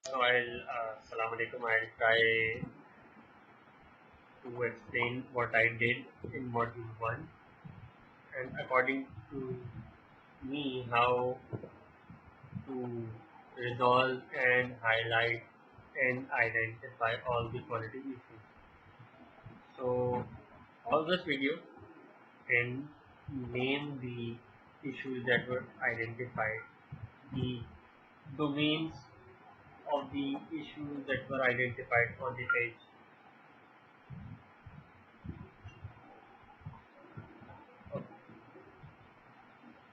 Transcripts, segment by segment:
Assalamu alaikum. I'll try to explain what I did in module 1 and according to me how to resolve and highlight and identify all the quality issues. So pause this video and name the issues that were identified, the domains of the issues that were identified on the page.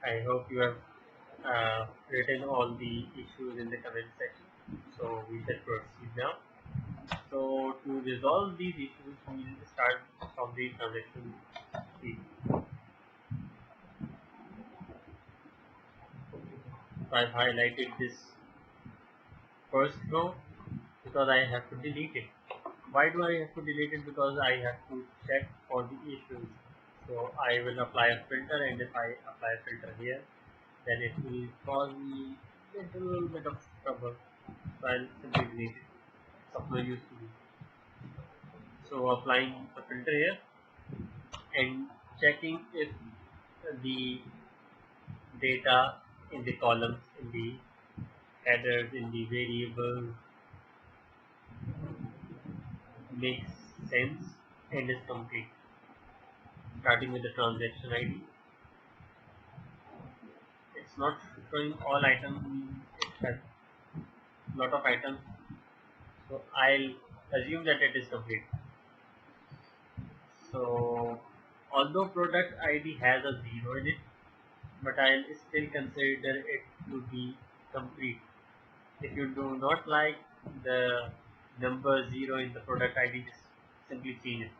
I hope you have written all the issues in the comment section. So we shall proceed now. So to resolve these issues, we will start from the transaction sheet. So I've highlighted this first row because I have to delete it. Why do I have to delete it? Because I have to check for the issues. So I will apply a filter, and if I apply a filter here, then it will cause me a little bit of trouble. So I'll simply delete it. It's of no use to me. So applying the filter here and checking if the data in the columns, in the headers, in the variables makes sense and is complete. Starting with the transaction ID, it's not showing all items, it has a lot of items, so I'll assume that it is complete. So although product ID has a 0 in it, but I'll still consider it to be complete. If you do not like the number 0 in the product ID, just simply change it.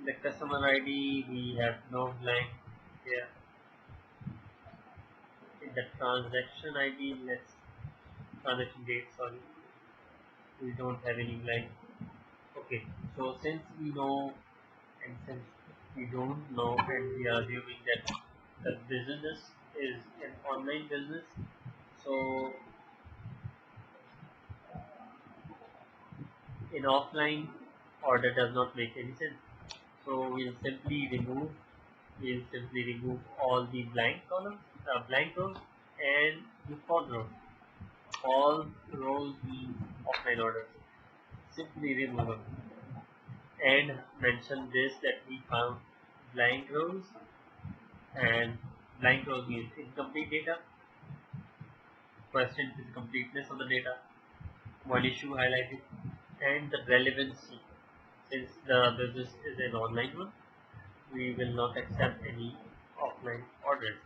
The customer ID, we have no blank here. In the transaction ID, transaction date, sorry, we don't have any blank. Okay, so since we know and since we don't know and we are assuming that the business is an online business, so in offline order does not make any sense. So we'll simply remove all the blank columns, blank rows, and the false rows. All rows means offline order. Simply remove them and mention this that we found blank rows, and blank rows means incomplete data. Question is completeness of the data. One issue highlighted and the relevancy. Since the business is an online one, we will not accept any offline orders.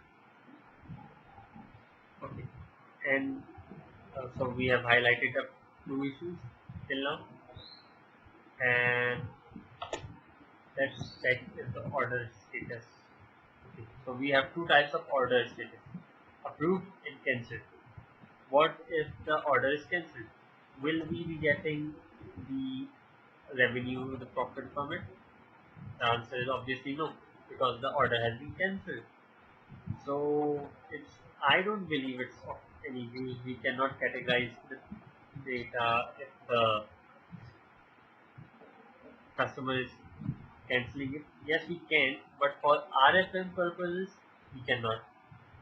Okay, and so we have highlighted the two issues till now, and let's check if the order status. Okay, so we have two types of order status: approved and cancelled. What if the order is cancelled? Will we be getting the revenue, the profit from it? The answer is obviously no, because the order has been cancelled. So it's I don't believe it's of any use. We cannot categorize the data if the customer is cancelling it. Yes, we can, but for RFM purposes, we cannot.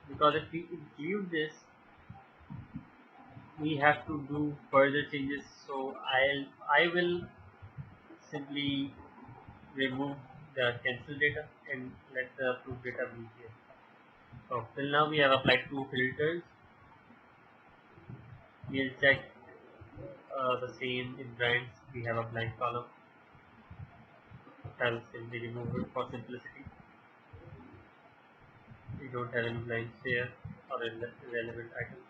Because if we include this, we have to do further changes. So I will simply remove the cancel data and let the approved data be here. So till now we have applied two filters. We'll check the same in brands. We have a blank column. I'll simply remove it for simplicity. We don't have any blanks here or irrelevant items.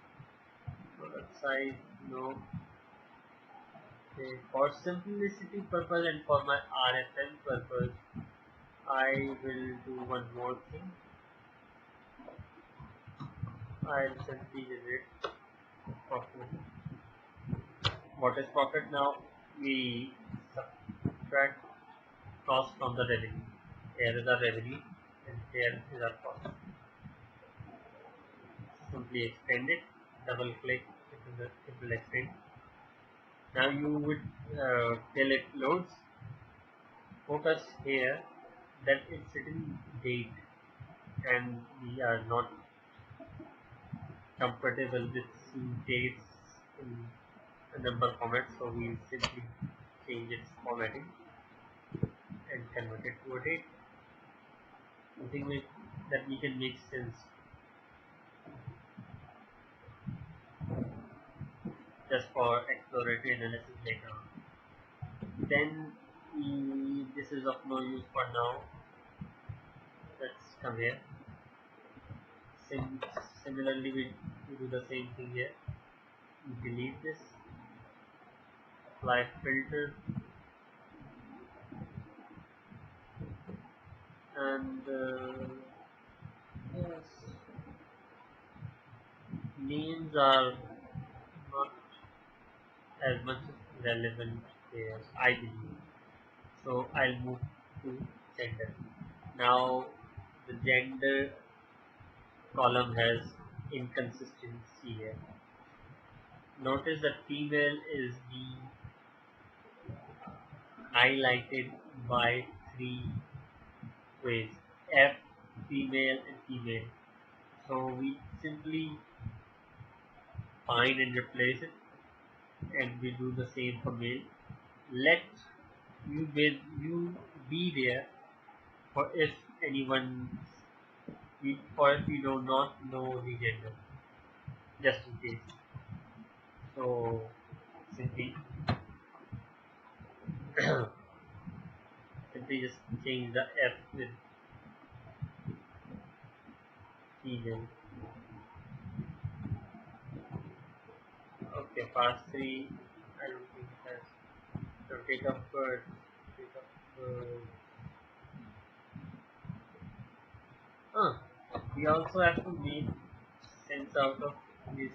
Product size, no. Okay. For simplicity purpose and for my RFM purpose, I will do one more thing. I'll simply generate profit. What is profit now? We subtract cost from the revenue. Here is our revenue and here is our cost. Simply extend it double click, it will extend. Now you would till it loads, focus here that it's written date, and we are not comfortable with seeing dates in a number format, so we simply change its formatting and convert it to a date. I think that we can make sense just for exploratory analysis later on. Then this is of no use for now. Let's come here. Similarly, we do the same thing here. We delete this, apply filter, and yes, names are not as much relevant here, I believe. So I'll move to gender. Now the gender column has inconsistency here. Notice that female is being highlighted by three ways: F, female, and female. So we simply find and replace it, and we do the same for male. Let you be there for if anyone, for if you do not know the gender, just in case. So simply simply just change the F with female. Okay, pass 3. I don't think it has. So take up birth. Take up birth. We also have to make sense out of this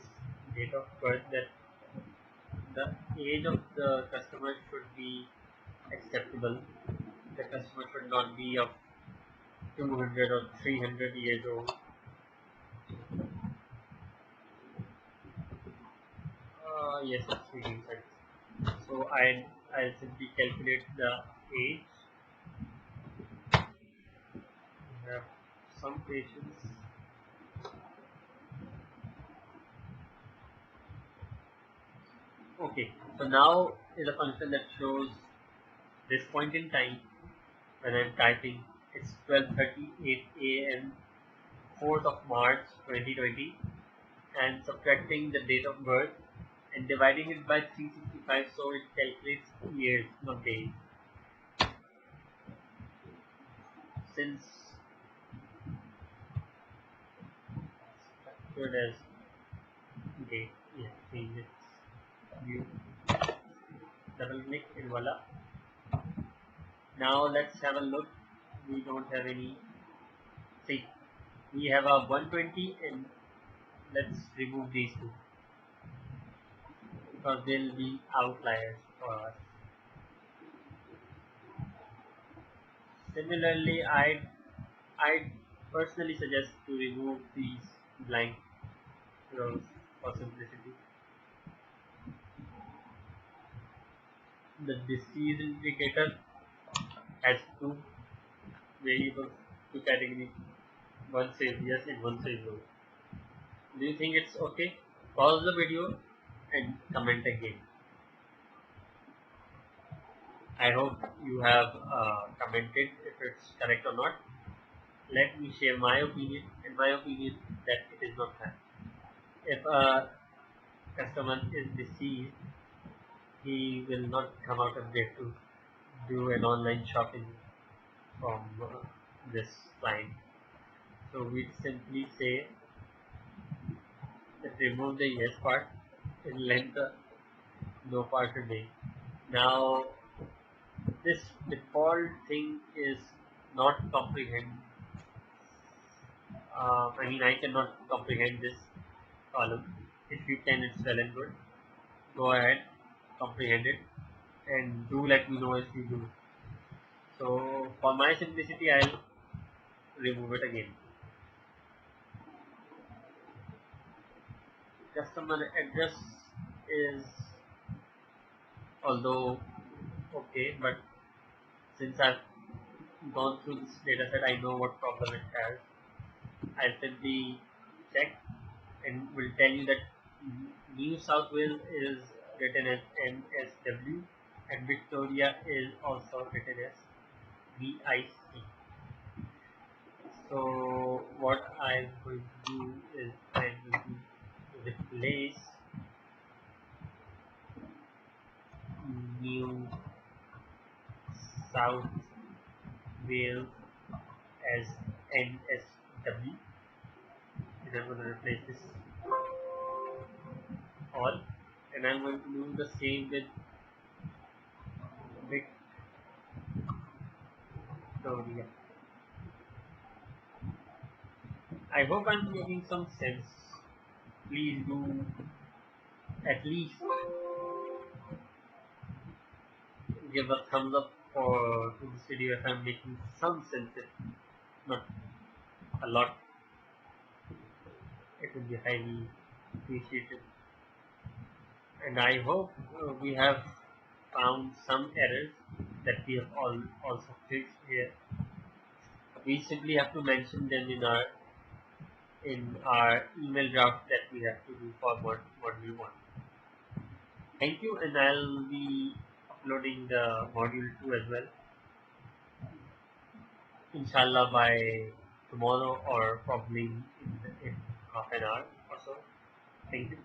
date of birth that the age of the customer should be acceptable. The customer should not be of 200 or 300 years old. Yes, it's reading right. So I simply calculate the age. We have some patients. Okay, so now is a function that shows this point in time when I'm typing. It's 12:38 a.m. 4th of March 2020, and subtracting the date of birth and dividing it by 365, so it calculates years, not days. Since good as date, yeah, change its view, double click, and voila. Now let's have a look. We don't have any. See, we have a 120, and let's remove these two because they'll be outliers for us. Similarly, I personally suggest to remove these blank rows for simplicity. The disease indicator has two variables, two categories. One says yes and one says no. Do you think it's okay? Pause the video and comment again. I hope you have commented if it's correct or not. Let me share my opinion, and my opinion that it is not correct. If a customer is deceased, he will not come out of there to do an online shopping from this client. So we simply say that remove the yes part and let the no part remain. Now this default thing is not comprehend. I cannot comprehend this column. If you can, it's well and good. Go ahead, comprehend it, and do let me know if you do. So for my simplicity, I'll remove it again. customer address is although okay, but since I've gone through this data set, I know what problem it has. I'll simply check and will tell you that New South Wales is written as MSW and Victoria is also written as VIC. So what I'm going to do is I'm going to replace New South Wales as NSW, and I'm going to replace this all, and I'm going to do the same with Victoria. I hope I'm making some sense. Please do at least give a thumbs up for to this video if I'm making some sense, not a lot. It would be highly appreciated. And I hope we have found some errors that we have also fixed here. We simply have to mention them in our email draft that we have to do for module 1. Thank you, and I'll be uploading the module 2 as well, inshallah, by tomorrow or probably in half an hour or so. Thank you.